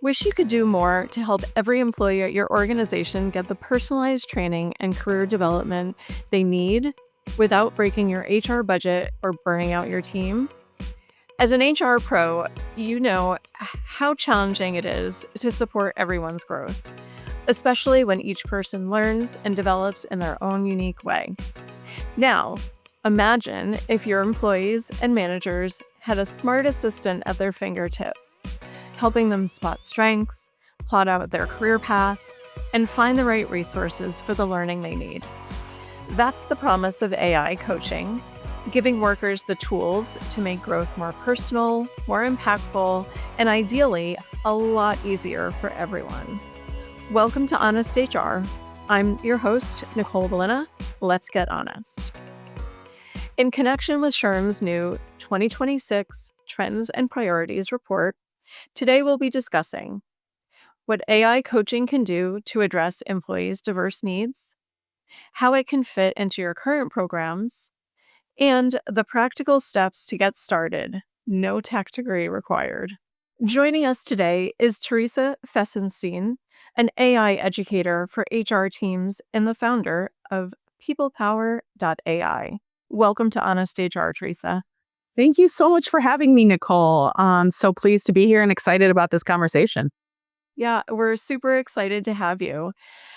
Wish you could do more to help every employee at your organization get the personalized training and career development they need without breaking your HR budget or burning out your team? As an HR pro, you know how challenging it is to support everyone's growth, especially when each person learns and develops in their own unique way. Now, imagine if your employees and managers had a smart assistant at their fingertips, helping them spot strengths, plot out their career paths, and find the right resources for the learning they need. That's the promise of AI coaching, giving workers the tools to make growth more personal, more impactful, and ideally, a lot easier for everyone. Welcome to Honest HR. I'm your host, Nicole Valina. Let's get honest. In connection with SHRM's new 2026 Trends and Priorities report, today we'll be discussing what AI coaching can do to address employees' diverse needs, how it can fit into your current programs, and the practical steps to get started, no tech degree required. Joining us today is Teresa Fessenstein, an AI educator for HR teams and the founder of peoplepower.ai. Welcome to Honest HR, Teresa. Thank you so much for having me, Nicole. I'm so pleased to be here and excited about this conversation. Yeah, we're super excited to have you.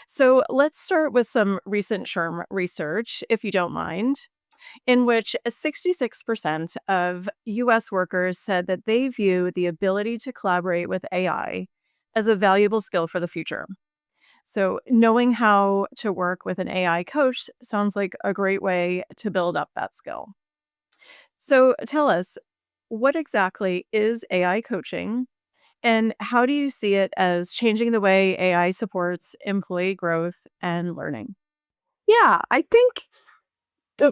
So let's start with some recent SHRM research, if you don't mind, in which 66% of US workers said that they view the ability to collaborate with AI as a valuable skill for the future. So knowing how to work with an AI coach sounds like a great way to build up that skill. So tell us, what exactly is AI coaching, and how do you see it as changing the way AI supports employee growth and learning? Yeah, I think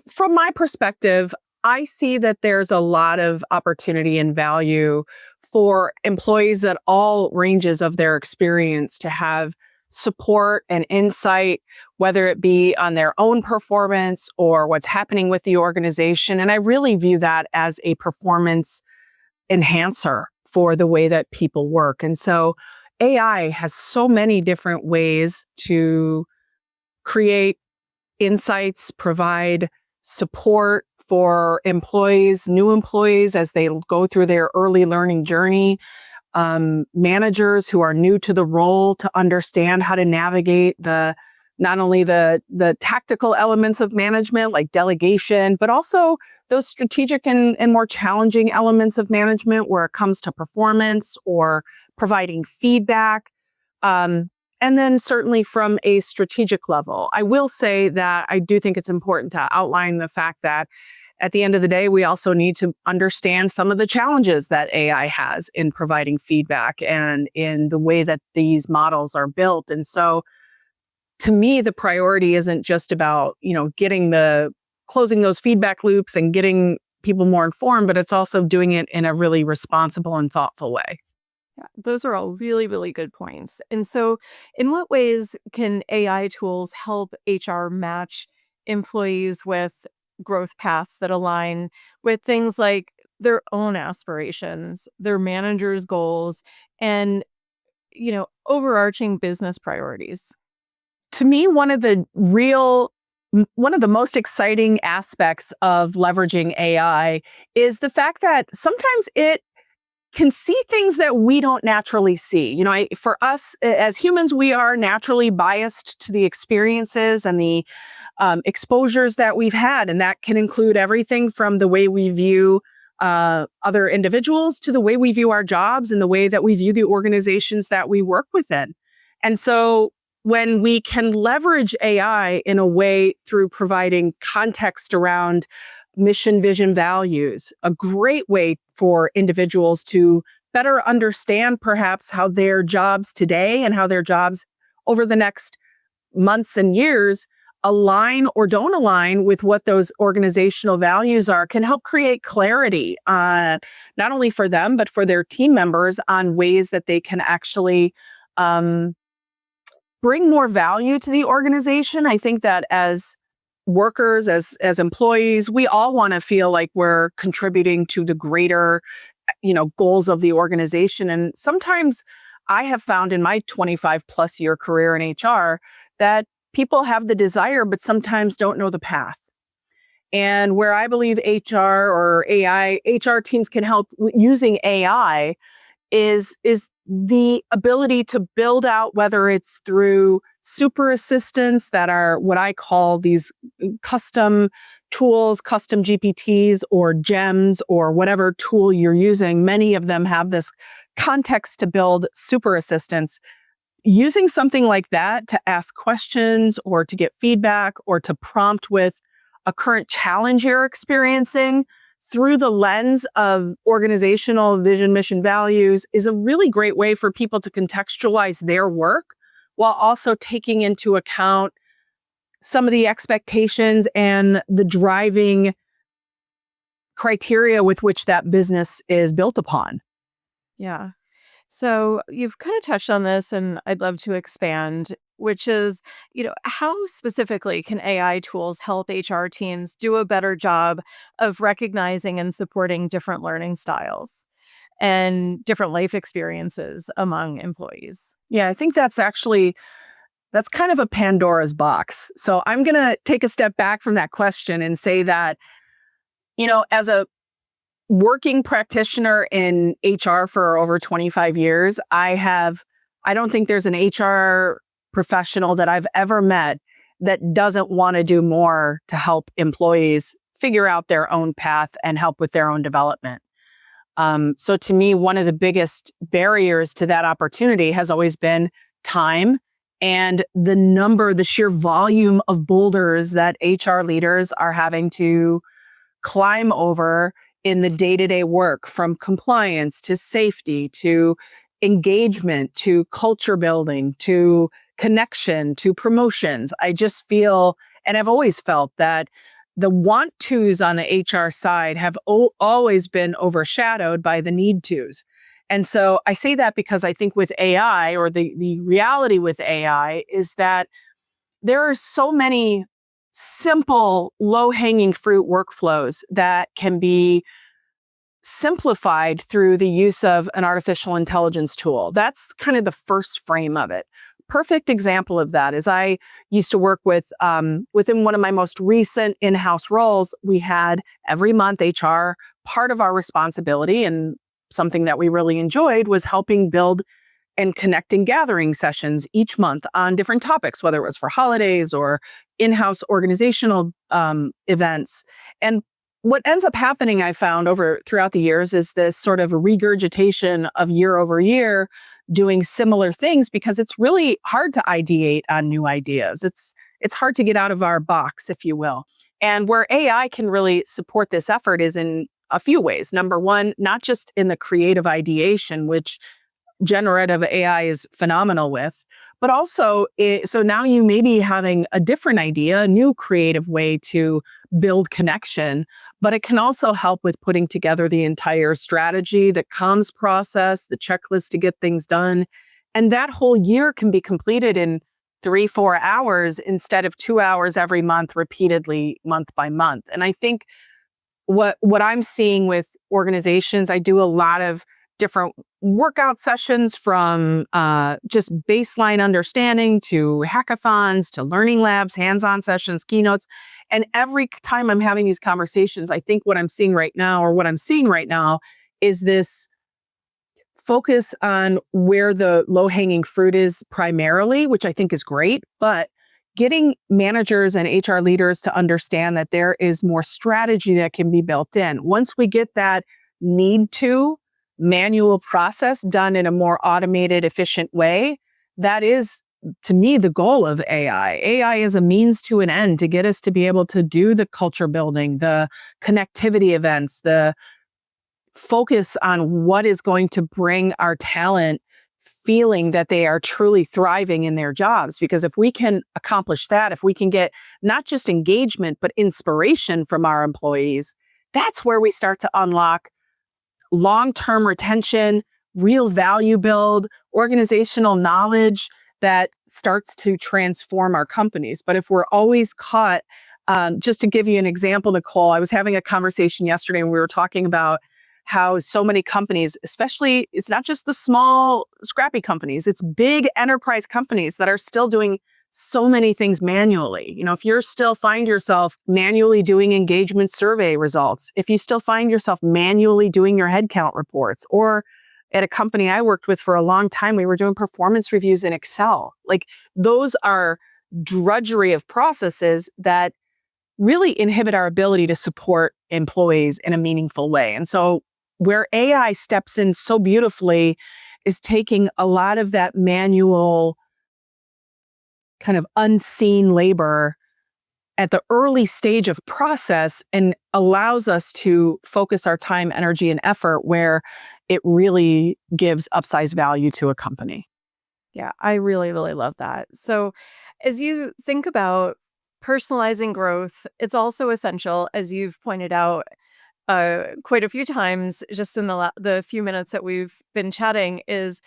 from my perspective, I see that there's a lot of opportunity and value for employees at all ranges of their experience to have support and insight, whether it be on their own performance or what's happening with the organization. And I really view that as a performance enhancer for the way that people work. And so AI has so many different ways to create insights, provide support for employees, new employees as they go through their early learning journey, managers who are new to the role to understand how to navigate not only the tactical elements of management like delegation, but also those strategic and more challenging elements of management where it comes to performance or providing feedback. And then certainly from a strategic level, I will say that I do think it's important to outline the fact that at the end of the day, we also need to understand some of the challenges that AI has in providing feedback and in the way that these models are built. And so to me, the priority isn't just about, closing those feedback loops and getting people more informed, but it's also doing it in a really responsible and thoughtful way. Yeah, those are all really, really good points. And so, in what ways can AI tools help HR match employees with growth paths that align with things like their own aspirations, their managers' goals, and, overarching business priorities? To me, one of the most exciting aspects of leveraging AI is the fact that sometimes it can see things that we don't naturally see. For us as humans, we are naturally biased to the experiences and the exposures that we've had. And that can include everything from the way we view other individuals to the way we view our jobs and the way that we view the organizations that we work within. And so when we can leverage AI in a way through providing context around mission, vision, values, a great way for individuals to better understand perhaps how their jobs today and how their jobs over the next months and years align or don't align with what those organizational values are, can help create clarity, not only for them, but for their team members on ways that they can actually bring more value to the organization. I think that as workers, as employees, we all want to feel like we're contributing to the greater, goals of the organization. And sometimes I have found in my 25 plus year career in HR that people have the desire, but sometimes don't know the path. And where I believe HR or AI, HR teams can help using AI is the ability to build out, whether it's through super assistants that are what I call these custom tools, custom GPTs or gems or whatever tool you're using. Many of them have this context to build super assistants. Using something like that to ask questions or to get feedback or to prompt with a current challenge you're experiencing through the lens of organizational vision, mission, values is a really great way for people to contextualize their work while also taking into account some of the expectations and the driving criteria with which that business is built upon. Yeah. So you've kind of touched on this, and I'd love to expand, which is, how specifically can AI tools help HR teams do a better job of recognizing and supporting different learning styles and different life experiences among employees? Yeah, I think that's kind of a Pandora's box. So I'm going to take a step back from that question and say that, as a working practitioner in HR for over 25 years, I don't think there's an HR professional that I've ever met that doesn't want to do more to help employees figure out their own path and help with their own development. So to me, one of the biggest barriers to that opportunity has always been time and the sheer volume of boulders that HR leaders are having to climb over in the day-to-day work, from compliance to safety to engagement to culture building to connection to promotions. I just feel, and I've always felt, that the want tos on the HR side have always been overshadowed by the need tos. And so I say that because I think with AI, or the reality with AI, is that there are so many simple, low-hanging fruit workflows that can be simplified through the use of an artificial intelligence tool. That's kind of the first frame of it. Perfect example of that is I used to work with, within one of my most recent in-house roles, we had every month HR, part of our responsibility and something that we really enjoyed was helping build and connecting gathering sessions each month on different topics, whether it was for holidays or in-house organizational events. And what ends up happening, I found throughout the years, is this sort of regurgitation of year over year doing similar things, because it's really hard to ideate on new ideas. It's hard to get out of our box, if you will. And where AI can really support this effort is in a few ways. Number one, not just in the creative ideation, which generative AI is phenomenal with, but also, so now you may be having a different idea, a new creative way to build connection, but it can also help with putting together the entire strategy, the comms process, the checklist to get things done. And that whole year can be completed in 3-4 hours instead of 2 hours every month, repeatedly, month by month. And I think what I'm seeing with organizations, I do a lot of different workout sessions, from just baseline understanding to hackathons to learning labs, hands-on sessions, keynotes. And every time I'm having these conversations, I think what I'm seeing right now is this focus on where the low-hanging fruit is primarily, which I think is great, but getting managers and HR leaders to understand that there is more strategy that can be built in. Once we get that need to manual process done in a more automated, efficient way, that is, to me, the goal of AI. AI is a means to an end to get us to be able to do the culture building, the connectivity events, the focus on what is going to bring our talent feeling that they are truly thriving in their jobs. Because if we can accomplish that, if we can get not just engagement, but inspiration from our employees, that's where we start to unlock long-term retention, real value build, organizational knowledge that starts to transform our companies. But if we're always caught, just to give you an example, Nicole, I was having a conversation yesterday and we were talking about how so many companies, especially, it's not just the small, scrappy companies, it's big enterprise companies that are still doing so many things manually. If you're still find yourself manually doing engagement survey results, if you still find yourself manually doing your headcount reports, or at a company I worked with for a long time, we were doing performance reviews in Excel. Like, those are drudgery of processes that really inhibit our ability to support employees in a meaningful way. And so where AI steps in so beautifully is taking a lot of that manual kind of unseen labor at the early stage of process and allows us to focus our time, energy, and effort where it really gives upsized value to a company. Yeah, I really, really love that. So, as you think about personalizing growth, it's also essential, as you've pointed out quite a few times just in the few minutes that we've been chatting, is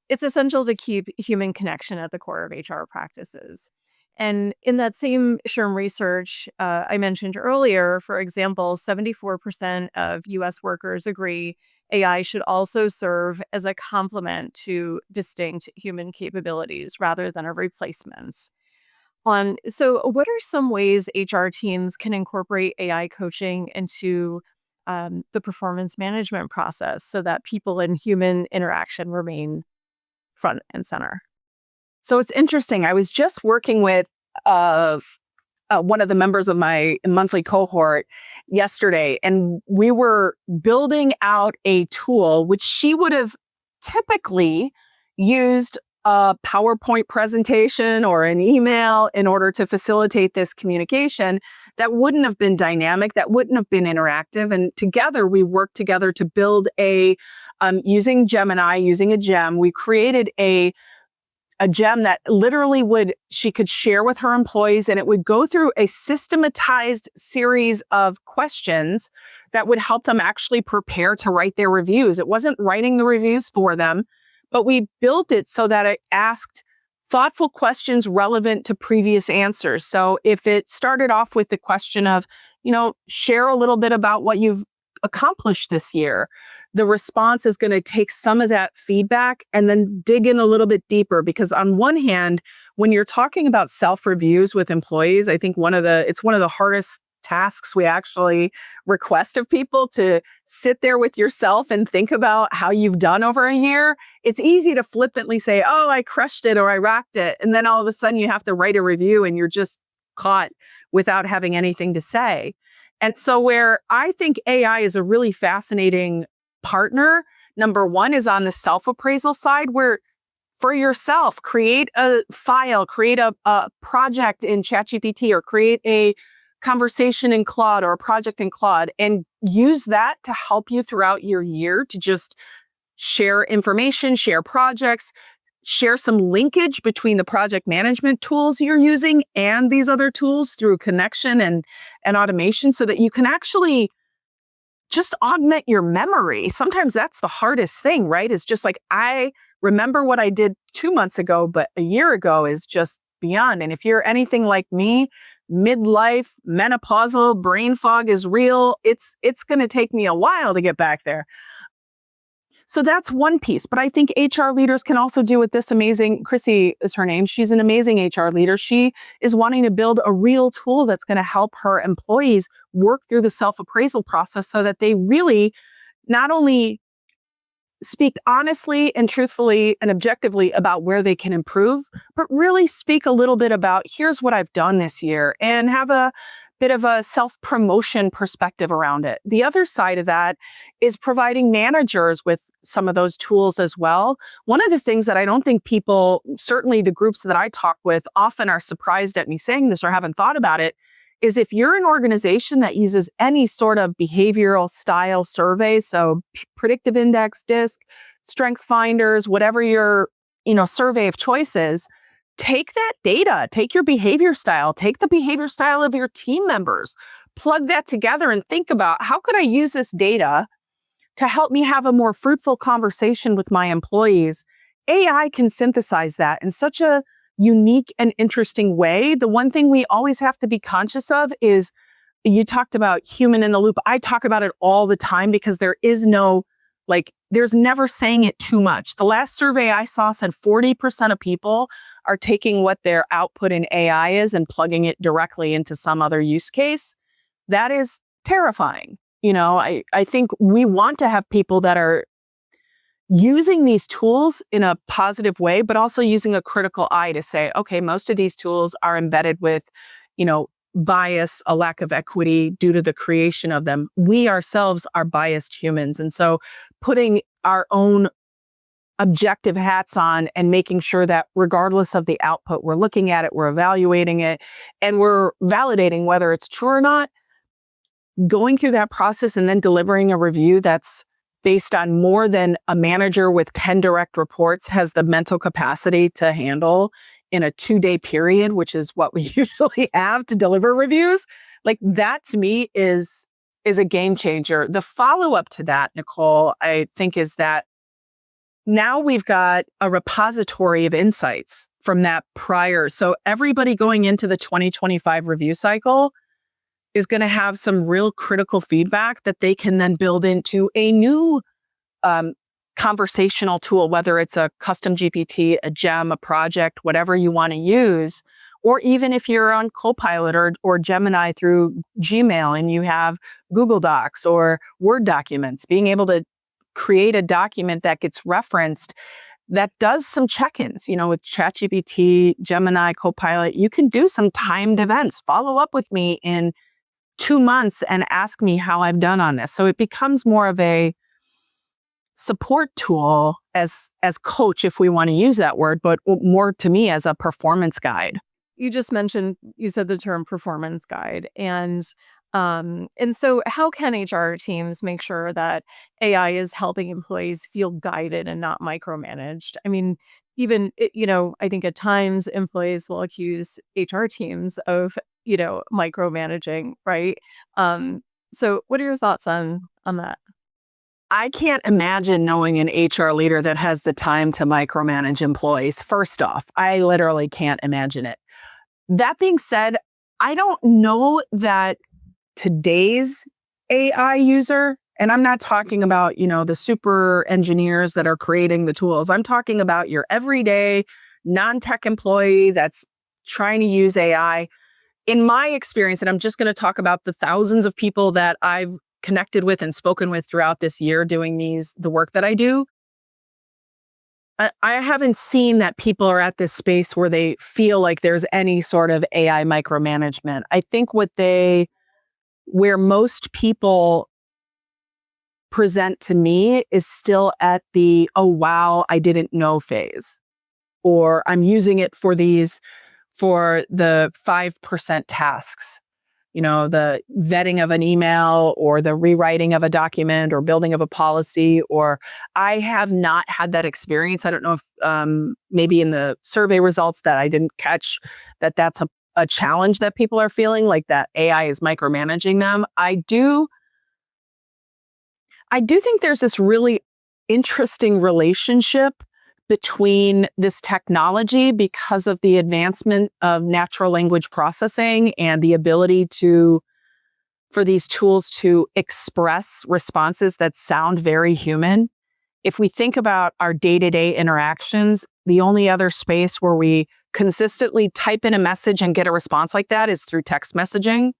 it's essential to keep human connection at the core of HR practices. And in that same SHRM research I mentioned earlier, for example, 74% of US workers agree AI should also serve as a complement to distinct human capabilities rather than a replacement. So, what are some ways HR teams can incorporate AI coaching into the performance management process so that people and human interaction remain front and center? So it's interesting. I was just working with uh, one of the members of my monthly cohort yesterday, and we were building out a tool which she would have typically used a PowerPoint presentation or an email in order to facilitate this communication. That wouldn't have been dynamic, that wouldn't have been interactive. And together, we worked together to build using Gemini, using a gem, we created a gem that literally she could share with her employees, and it would go through a systematized series of questions that would help them actually prepare to write their reviews. It wasn't writing the reviews for them, but we built it so that it asked thoughtful questions relevant to previous answers. So if it started off with the question of, share a little bit about what you've accomplished this year, the response is going to take some of that feedback and then dig in a little bit deeper. Because on one hand, when you're talking about self-reviews with employees, I think it's one of the hardest tasks we actually request of people, to sit there with yourself and think about how you've done over a year. It's easy to flippantly say, oh, I crushed it or I rocked it. And then all of a sudden you have to write a review and you're just caught without having anything to say. And so where I think AI is a really fascinating partner, number one, is on the self-appraisal side, where for yourself, create a file, create a project in ChatGPT, or create a conversation in Claude or a project in Claude, and use that to help you throughout your year to just share information, share projects, share some linkage between the project management tools you're using and these other tools through connection and automation, so that you can actually just augment your memory. Sometimes that's the hardest thing, right? Is just like, I remember what I did 2 months ago, but a year ago is just beyond. And if you're anything like me, midlife, menopausal, brain fog is real. It's going to take me a while to get back there. So that's one piece. But I think HR leaders can also do with this amazing, Chrissy is her name. She's an amazing HR leader. She is wanting to build a real tool that's going to help her employees work through the self-appraisal process so that they really not only speak honestly and truthfully and objectively about where they can improve, but really speak a little bit about, here's what I've done this year, and have a bit of a self-promotion perspective around it. The other side of that is providing managers with some of those tools as well. One of the things that I don't think people, certainly the groups that I talk with, often are surprised at me saying this or haven't thought about it, is if you're an organization that uses any sort of behavioral style survey, so predictive index, DISC, strength finders, whatever your survey of choice is, take that data, take your behavior style, take the behavior style of your team members, plug that together and think about, how could I use this data to help me have a more fruitful conversation with my employees? AI can synthesize that in such a unique and interesting way. The one thing we always have to be conscious of is you talked about human in the loop. I talk about it all the time because there is no, there's never saying it too much. The last survey I saw said 40% of people are taking what their output in AI is and plugging it directly into some other use case. That is terrifying. I think we want to have people that are using these tools in a positive way, but also using a critical eye to say, okay, most of these tools are embedded with, bias, a lack of equity due to the creation of them. We ourselves are biased humans. And so putting our own objective hats on and making sure that regardless of the output, we're looking at it, we're evaluating it, and we're validating whether it's true or not, going through that process and then delivering a review that's based on more than a manager with 10 direct reports has the mental capacity to handle in a 2-day period, which is what we usually have to deliver reviews. That to me is a game changer. The follow-up to that, Nicole, I think is that now we've got a repository of insights from that prior. So everybody going into the 2025 review cycle is going to have some real critical feedback that they can then build into a new conversational tool, whether it's a custom GPT, a gem, a project, whatever you want to use, or even if you're on Copilot or Gemini through Gmail and you have Google Docs or Word documents, being able to create a document that gets referenced that does some check-ins, with ChatGPT, Gemini, Copilot, you can do some timed events. Follow up with me in 2 months and ask me how I've done on this. So it becomes more of a support tool as coach, if we want to use that word, but more to me as a performance guide. You said the term performance guide. And so how can HR teams make sure that AI is helping employees feel guided and not micromanaged? I mean, even, I think at times employees will accuse HR teams of, micromanaging, right? So what are your thoughts on that? I can't imagine knowing an HR leader that has the time to micromanage employees. First off, I literally can't imagine it. That being said, I don't know that today's AI user, and I'm not talking about, the super engineers that are creating the tools. I'm talking about your everyday non-tech employee that's trying to use AI. In my experience, and I'm just going to talk about the thousands of people that I've connected with and spoken with throughout this year doing the work that I do, I haven't seen that people are at this space where they feel like there's any sort of AI micromanagement. I think where most people present to me is still at the, oh, wow, I didn't know phase, or I'm using it for the 5% tasks, the vetting of an email or the rewriting of a document or building of a policy, or I have not had that experience. I don't know if maybe in the survey results that I didn't catch that's a challenge that people are feeling, like that AI is micromanaging them. I do think there's this really interesting relationship between this technology because of the advancement of natural language processing and the ability for these tools to express responses that sound very human. If we think about our day-to-day interactions, the only other space where we consistently type in a message and get a response like that is through text messaging,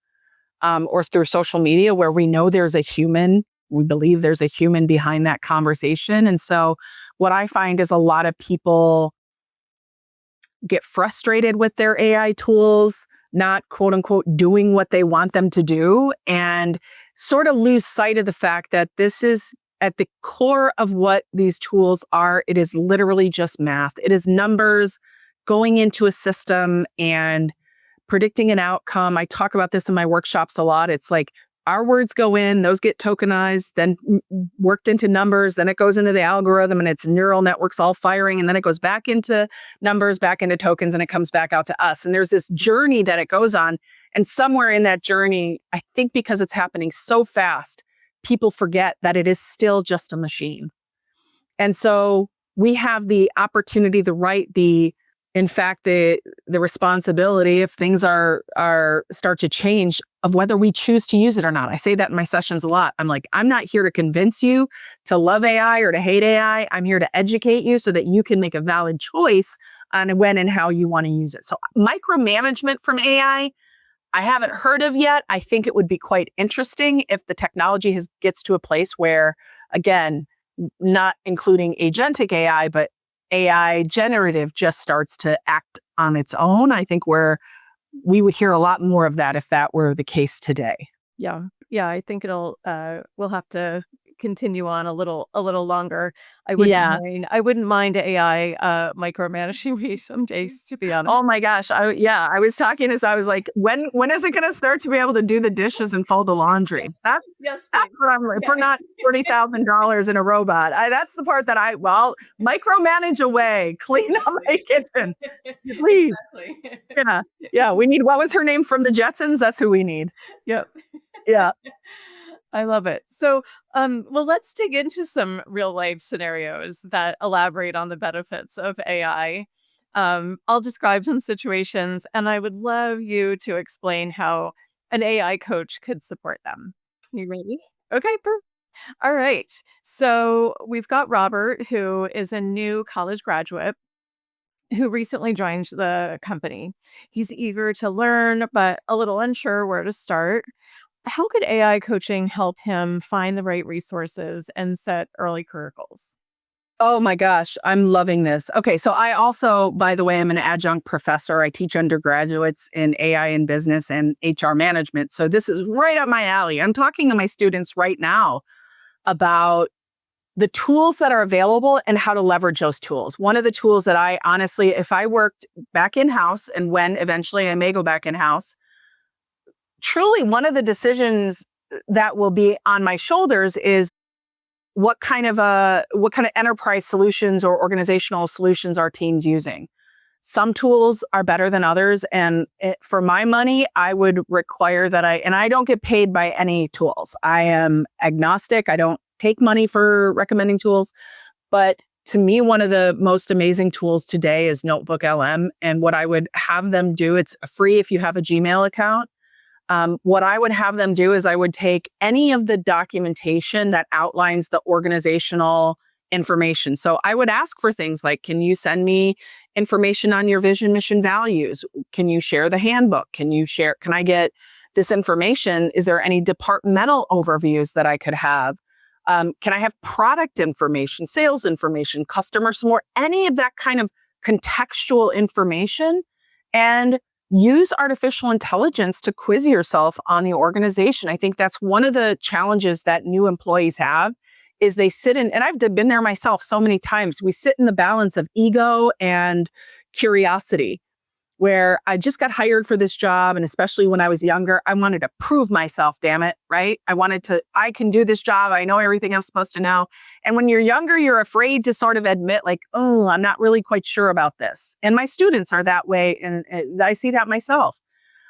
or through social media, where we know there's a human. We believe there's a human behind that conversation. And so what I find is a lot of people get frustrated with their AI tools, not quote unquote doing what they want them to do, and sort of lose sight of the fact that this is at the core of what these tools are. It is literally just math. It is numbers going into a system and predicting an outcome. I talk about this in my workshops a lot. It's like our words go in, those get tokenized, then worked into numbers, then it goes into the algorithm and it's neural networks all firing, and then it goes back into numbers, back into tokens, and it comes back out to us. And there's this journey that it goes on. And somewhere in that journey, I think because it's happening so fast, people forget that it is still just a machine. And so we have the opportunity, the in fact, the responsibility, if things are start to change, of whether we choose to use it or not. I say that in my sessions a lot. I'm like, I'm not here to convince you to love AI or to hate AI. I'm here to educate you so that you can make a valid choice on when and how you want to use it. So micromanagement from AI, I haven't heard of yet. I think it would be quite interesting if the technology gets to a place where, again, not including agentic AI, but AI generative just starts to act on its own. I think we would hear a lot more of that if that were the case today. Yeah. Yeah, I think we'll have to continue on a little longer. Yeah. I wouldn't mind AI micromanaging me some days, to be Oh honest. my gosh. I was talking as I was like, when is it going to start to be able to do the dishes and fold the laundry? Yes, That's please. what I'm like, for Yeah. not $40,000 in a robot. That's the part that micromanage away, clean up my kitchen, please. Exactly. Yeah. Yeah. We need, what was her name from the Jetsons? That's who we need. Yep. Yeah. I love it. So, well, let's dig into some real life scenarios that elaborate on the benefits of AI. I'll describe some situations, and I would love you to explain how an AI coach could support them. You ready? Okay, perfect. All right. So we've got Robert, who is a new college graduate who recently joined the company. He's eager to learn, but a little unsure where to start. How could AI coaching help him find the right resources and set early career goals? Oh my gosh, I'm loving this. Okay, so I also, by the way, I'm an adjunct professor. I teach undergraduates in AI and business and HR management. So this is right up my alley. I'm talking to my students right now about the tools that are available and how to leverage those tools. One of the tools that I honestly, if I worked back in house and when eventually I may go back in house, truly one of the decisions that will be on my shoulders is what kind of enterprise solutions or organizational solutions are teams using. Some tools are better than others, and for my money, I would require that I don't get paid by any tools. I am agnostic. I don't take money for recommending tools, but to me, one of the most amazing tools today is Notebook LM. And what I would have them do, it's free if you have a Gmail account. What I would have them do is I would take any of the documentation that outlines the organizational information. So I would ask for things like, can you send me information on your vision, mission, values? Can you share the handbook? Can I get this information? Is there any departmental overviews that I could have? Can I have product information, sales information, customer support, any of that kind of contextual information? And use artificial intelligence to quiz yourself on the organization. I think that's one of the challenges that new employees have is they sit in, and I've been there myself so many times, we sit in the balance of ego and curiosity, where I just got hired for this job. And especially when I was younger, I wanted to prove myself, damn it, right? I can do this job. I know everything I'm supposed to know. And when you're younger, you're afraid to sort of admit like, oh, I'm not really quite sure about this. And my students are that way. And I see that myself.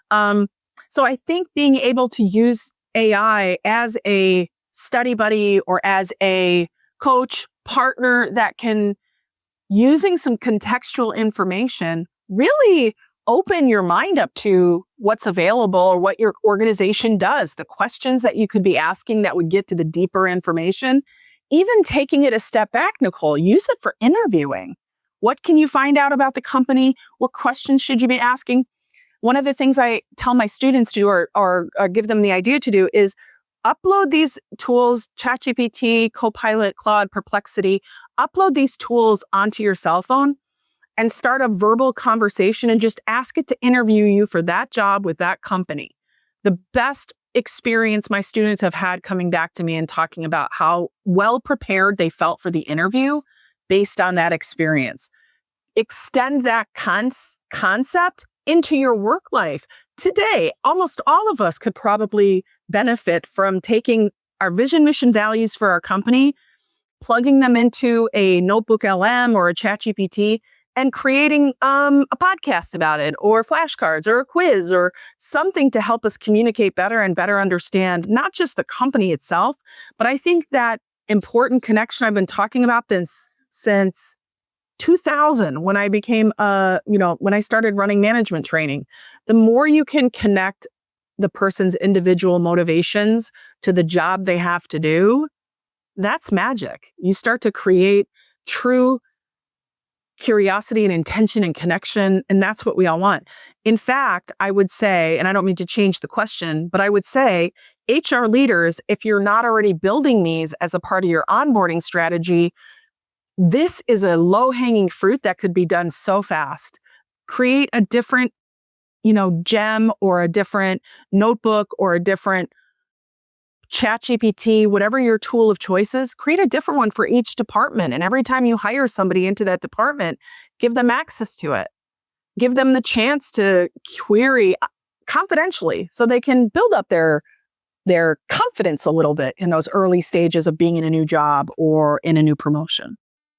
So I think being able to use AI as a study buddy or as a coach partner that can, using some contextual information, really open your mind up to what's available or what your organization does, the questions that you could be asking that would get to the deeper information. Even taking it a step back, Nicole, use it for interviewing. What can you find out about the company? What questions should you be asking? One of the things I tell my students to do or give them the idea to do is upload these tools, ChatGPT, Copilot, Claude, Perplexity, upload these tools onto your cell phone and start a verbal conversation and just ask it to interview you for that job with that company. The best experience my students have had coming back to me and talking about how well prepared they felt for the interview based on that experience. Extend that concept into your work life. Today, almost all of us could probably benefit from taking our vision, mission, values for our company, plugging them into a Notebook LM or a ChatGPT, and creating a podcast about it, or flashcards, or a quiz, or something to help us communicate better and better understand not just the company itself, but I think that important connection I've been talking about since 2000 when I became, when I started running management training. The more you can connect the person's individual motivations to the job they have to do, that's magic. You start to create true curiosity and intention and connection, and that's what we all want. In fact, I would say, and I don't mean to change the question, but I would say HR leaders, if you're not already building these as a part of your onboarding strategy, this is a low-hanging fruit that could be done so fast. Create a different, gem or a different notebook or a different ChatGPT, whatever your tool of choice is, create a different one for each department. And every time you hire somebody into that department, give them access to it. Give them the chance to query confidentially so they can build up their confidence a little bit in those early stages of being in a new job or in a new promotion.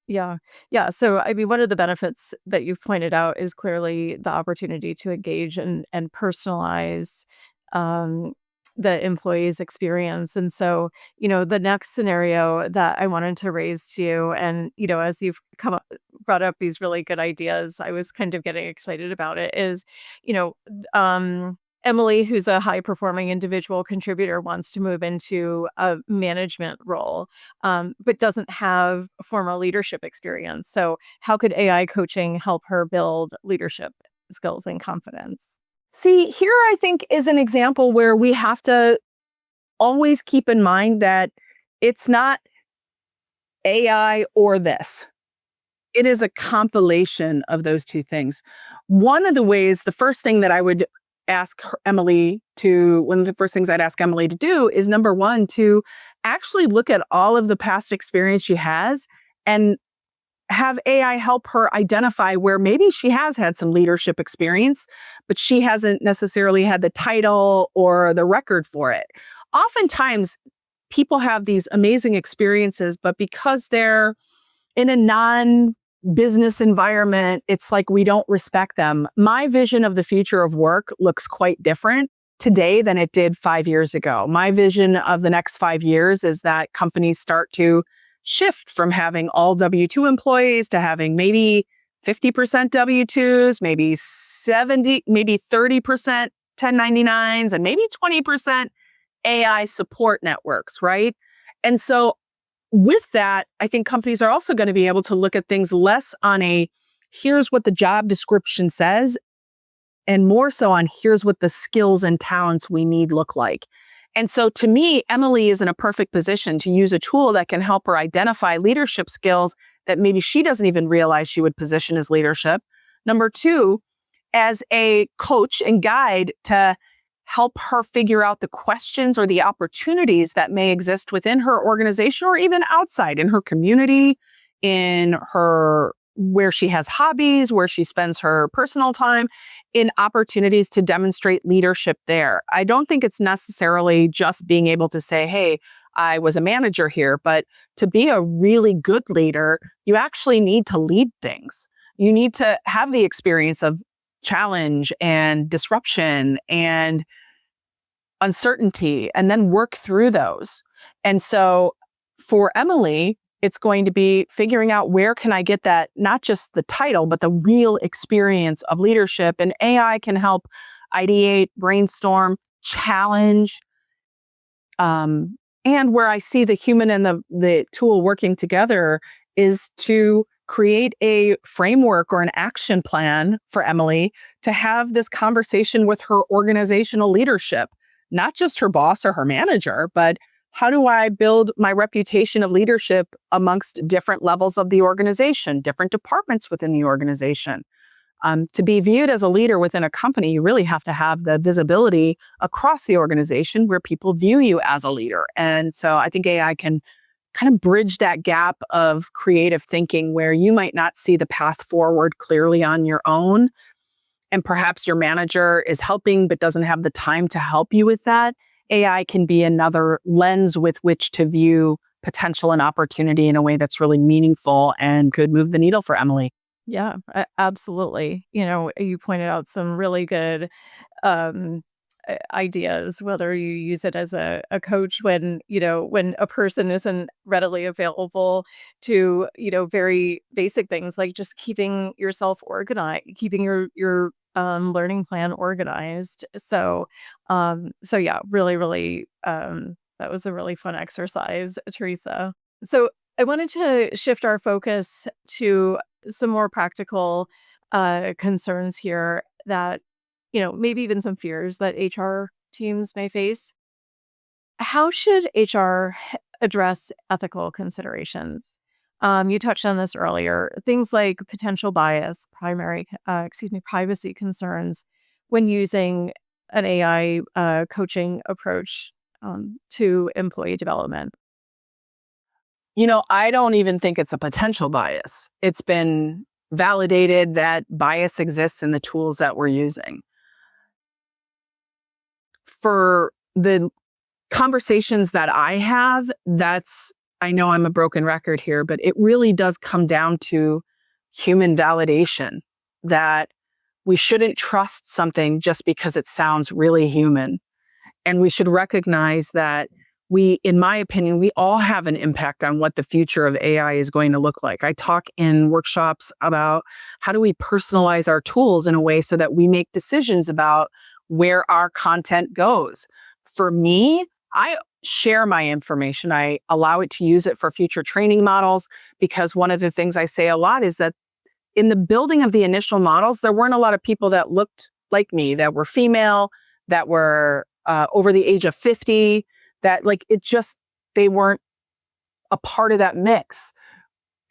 Yeah. Yeah. So, I mean, one of the benefits that you've pointed out is clearly the opportunity to engage and personalize um, the employee's experience. And so, the next scenario that I wanted to raise to you, and, as you've brought up these really good ideas, I was kind of getting excited about it is, you know, Emily, who's a high performing individual contributor, wants to move into a management role, but doesn't have formal leadership experience. So, how could AI coaching help her build leadership skills and confidence? See, here I think is an example where we have to always keep in mind that it's not AI or this. It is a compilation of those two things. One of the ways, the first thing that I would ask Emily to, one of the first things I'd ask Emily to do is number one, to actually look at all of the past experience she has and have AI help her identify where maybe she has had some leadership experience, but she hasn't necessarily had the title or the record for it. Oftentimes, people have these amazing experiences, but because they're in a non-business environment, it's like we don't respect them. My vision of the future of work looks quite different today than it did 5 years ago. My vision of the next 5 years is that companies start to shift from having all W-2 employees to having maybe 50% W-2s, maybe 70, maybe 30% 1099s, and maybe 20% AI support networks, right? And so with that, I think companies are also going to be able to look at things less on a here's what the job description says, and more so on here's what the skills and talents we need look like. And so to me, Emily is in a perfect position to use a tool that can help her identify leadership skills that maybe she doesn't even realize she would position as leadership. Number two, as a coach and guide to help her figure out the questions or the opportunities that may exist within her organization or even outside in her community, in her where she has hobbies, where she spends her personal time, in opportunities to demonstrate leadership there. I don't think it's necessarily just being able to say, hey, I was a manager here, but to be a really good leader, you actually need to lead things. You need to have the experience of challenge and disruption and uncertainty and then work through those. And so for Emily, it's going to be figuring out where can I get that, not just the title, but the real experience of leadership. And AI can help ideate, brainstorm, challenge. And where I see the human and the tool working together is to create a framework or an action plan for Emily to have this conversation with her organizational leadership, not just her boss or her manager, but how do I build my reputation of leadership amongst different levels of the organization, different departments within the organization? To be viewed as a leader within a company, you really have to have the visibility across the organization where people view you as a leader. And so I think AI can kind of bridge that gap of creative thinking where you might not see the path forward clearly on your own. And perhaps your manager is helping but doesn't have the time to help you with that. AI can be another lens with which to view potential and opportunity in a way that's really meaningful and could move the needle for Emily. Yeah, absolutely. You pointed out some really good um, ideas, whether you use it as a coach when, when a person isn't readily available to, very basic things like just keeping yourself organized, keeping your learning plan organized. So yeah, really, really, that was a really fun exercise, Teresa. So I wanted to shift our focus to some more practical concerns here that, maybe even some fears that HR teams may face. How should HR address ethical considerations? You touched on this earlier. Things like potential bias, privacy concerns when using an AI coaching approach to employee development. I don't even think it's a potential bias. It's been validated that bias exists in the tools that we're using. For the conversations that I have, I know I'm a broken record here, but it really does come down to human validation, that we shouldn't trust something just because it sounds really human. And we should recognize that in my opinion, we all have an impact on what the future of AI is going to look like. I talk in workshops about how do we personalize our tools in a way so that we make decisions about where our content goes. For me, I share my information. I allow it to use it for future training models, because one of the things I say a lot is that in the building of the initial models, there weren't a lot of people that looked like me, that were female, that were over the age of 50, that they weren't a part of that mix.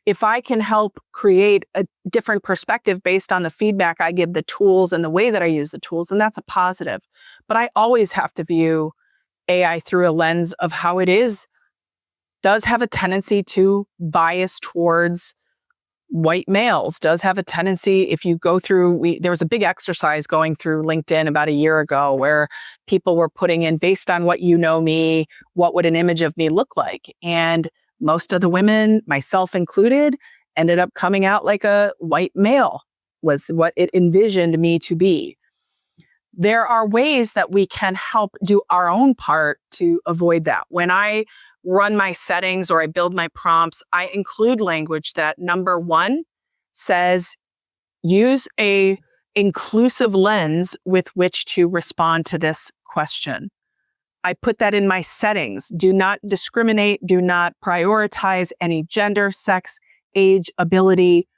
If I can help create a different perspective based on the feedback I give the tools and the way that I use the tools, then that's a positive. But I always have to view AI through a lens of how it does have a tendency to bias towards white males, does have a tendency, if you go through, there was a big exercise going through LinkedIn about a year ago where people were putting in, based on what me, what would an image of me look like? And most of the women, myself included, ended up coming out like a white male, was what it envisioned me to be. There are ways that we can help do our own part to avoid that. When I run my settings or I build my prompts, I include language that, number one, says use a inclusive lens with which to respond to this question. I put that in my settings. Do not discriminate. Do not prioritize any gender, sex, age, ability,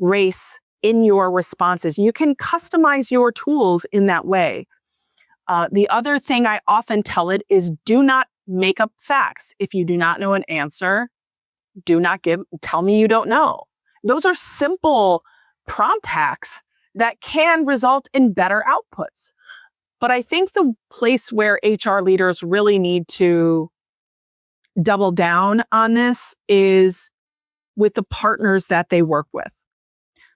race in your responses. You can customize your tools in that way. The other thing I often tell it is, do not make up facts. If you do not know an answer, tell me you don't know. Those are simple prompt hacks that can result in better outputs. But I think the place where HR leaders really need to double down on this is with the partners that they work with.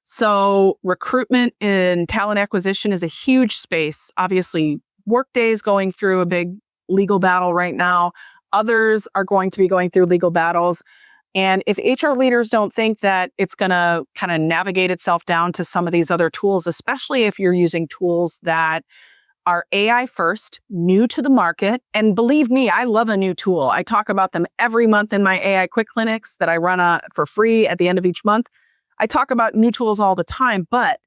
So recruitment and talent acquisition is a huge space. Obviously, Workday is going through a big legal battle right now. Others are going to be going through legal battles. And if HR leaders don't think that it's going to kind of navigate itself down to some of these other tools, especially if you're using tools that are AI first, new to the market. And believe me, I love a new tool. I talk about them every month in my AI Quick Clinics that I run for free at the end of each month. I talk about new tools all the time, but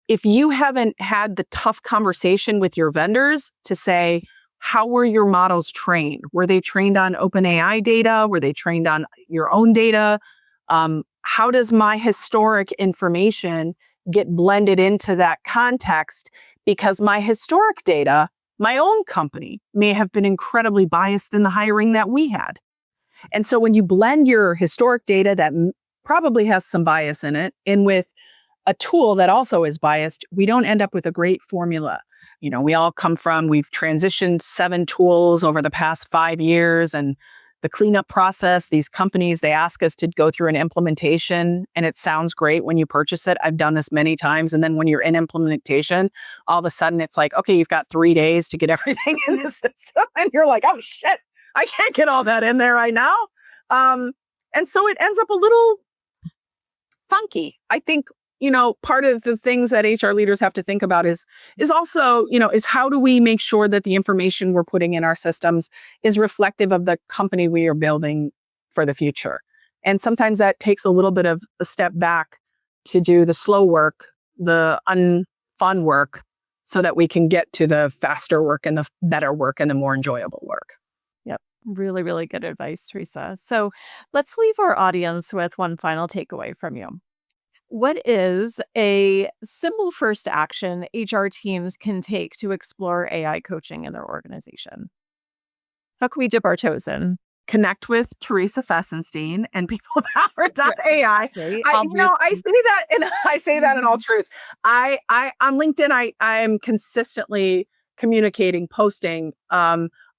if you haven't had the tough conversation with your vendors to say, how were your models trained? Were they trained on OpenAI data? Were they trained on your own data? How does my historic information get blended into that context? Because my historic data, my own company, may have been incredibly biased in the hiring that we had. And so when you blend your historic data that probably has some bias in it, in with a tool that also is biased, we don't end up with a great formula. We've transitioned 7 tools over the past 5 years, and the cleanup process, these companies, they ask us to go through an implementation, and it sounds great when you purchase it. I've done this many times. And then when you're in implementation, all of a sudden it's like, okay, you've got 3 days to get everything in the system. And you're like, oh shit, I can't get all that in there right now. And so it ends up a little funky. I think part of the things that HR leaders have to think about is also, is how do we make sure that the information we're putting in our systems is reflective of the company we are building for the future. And sometimes that takes a little bit of a step back to do the slow work, the unfun work, so that we can get to the faster work and the better work and the more enjoyable work. Yep. Really, really good advice, Teresa. So let's leave our audience with one final takeaway from you. What is a simple first action HR teams can take to explore AI coaching in their organization? How can we dip our toes in? Connect with Teresa Fessenstein and peoplepower.ai. Right? I say that in all truth. I on LinkedIn, I am consistently communicating, posting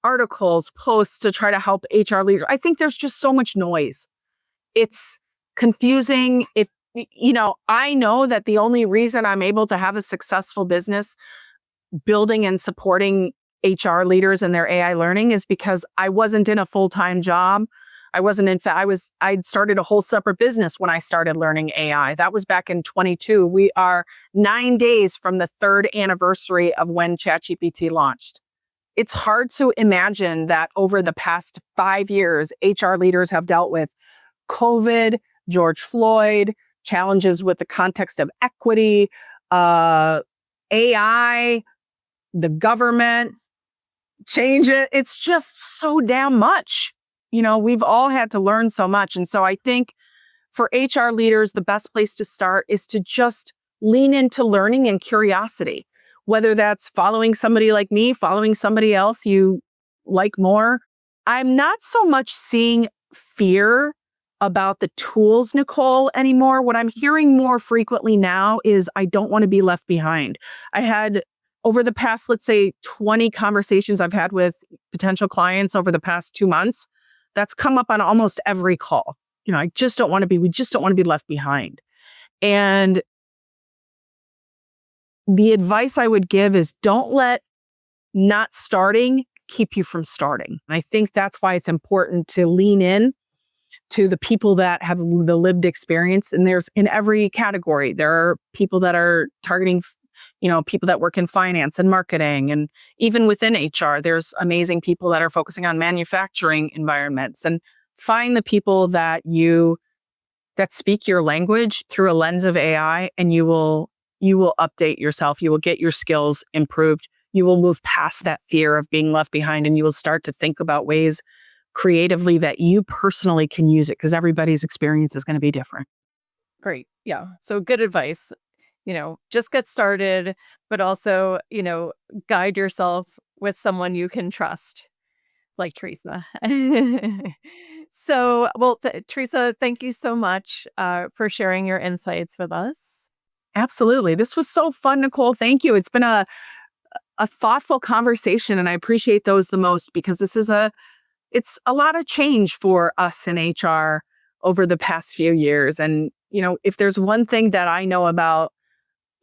articles, posts to try to help HR leaders. I think there's just so much noise. It's confusing. I know that the only reason I'm able to have a successful business building and supporting HR leaders and their AI learning is because I wasn't in a full-time job. I'd started a whole separate business when I started learning AI. That was back in 22. We are 9 days from the 3rd anniversary of when ChatGPT launched. It's hard to imagine that over the past 5 years, HR leaders have dealt with COVID, George Floyd, challenges with the context of equity, AI, the government, change it. It's just so damn much. We've all had to learn so much. And so I think for HR leaders, the best place to start is to just lean into learning and curiosity, whether that's following somebody like me, following somebody else you like more. I'm not so much seeing fear about the tools, Nicole, anymore. What I'm hearing more frequently now is I don't want to be left behind. I had over the past, let's say 20 conversations I've had with potential clients over the past 2 months, that's come up on almost every call. We just don't want to be left behind. And the advice I would give is don't let not starting keep you from starting. And I think that's why it's important to lean in to the people that have the lived experience. And there's in every category, there are people that are targeting, people that work in finance and marketing. And even within HR, there's amazing people that are focusing on manufacturing environments. And find the people that speak your language through a lens of AI, and you will update yourself. You will get your skills improved. You will move past that fear of being left behind, and you will start to think about ways creatively that you personally can use it, because everybody's experience is going to be different. Great. Yeah. So good advice. Just get started, but also, guide yourself with someone you can trust, like Teresa. So, well, Teresa, thank you so much for sharing your insights with us. Absolutely. This was so fun, Nicole. Thank you. It's been a thoughtful conversation, and I appreciate those the most because it's a lot of change for us in HR over the past few years. And, if there's one thing that I know about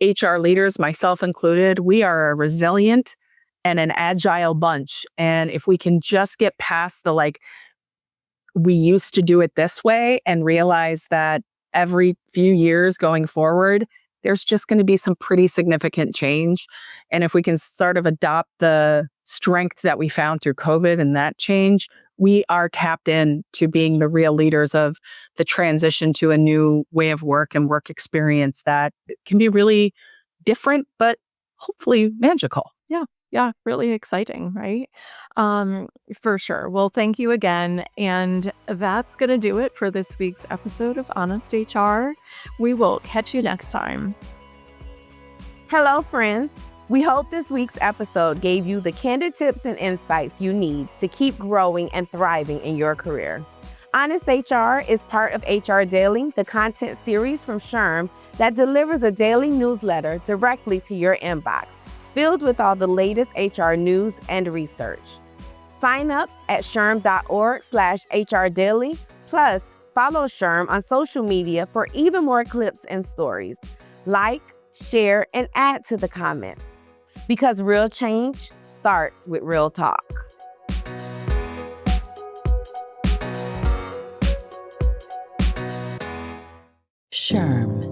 HR leaders, myself included, we are a resilient and an agile bunch. And if we can just get past the we used to do it this way and realize that every few years going forward, there's just going to be some pretty significant change. And if we can sort of adopt the strength that we found through COVID and that change, we are tapped in to being the real leaders of the transition to a new way of work and work experience that can be really different, but hopefully magical. Yeah, really exciting, right? For sure. Well, thank you again. And that's going to do it for this week's episode of Honest HR. We will catch you next time. Hello, friends. We hope this week's episode gave you the candid tips and insights you need to keep growing and thriving in your career. Honest HR is part of HR Daily, the content series from SHRM that delivers a daily newsletter directly to your inbox, filled with all the latest HR news and research. Sign up at shrm.org/HR Daily. Plus, follow SHRM on social media for even more clips and stories. Like, share, and add to the comments. Because real change starts with real talk. SHRM.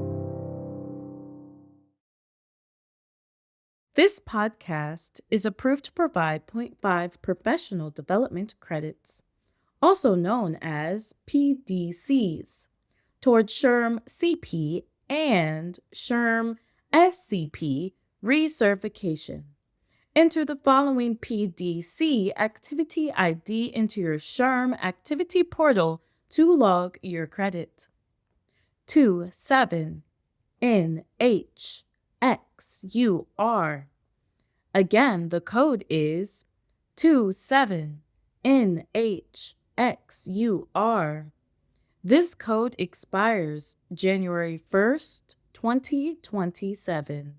This podcast is approved to provide zero point 0.5 professional development credits, also known as PDCs, towards SHRM CP and SHRM SCP recertification. Enter the following PDC activity ID into your SHRM activity portal to log your credit. 27NHXUR. Again, the code is 27NHXUR. This code expires January 1st, 2027.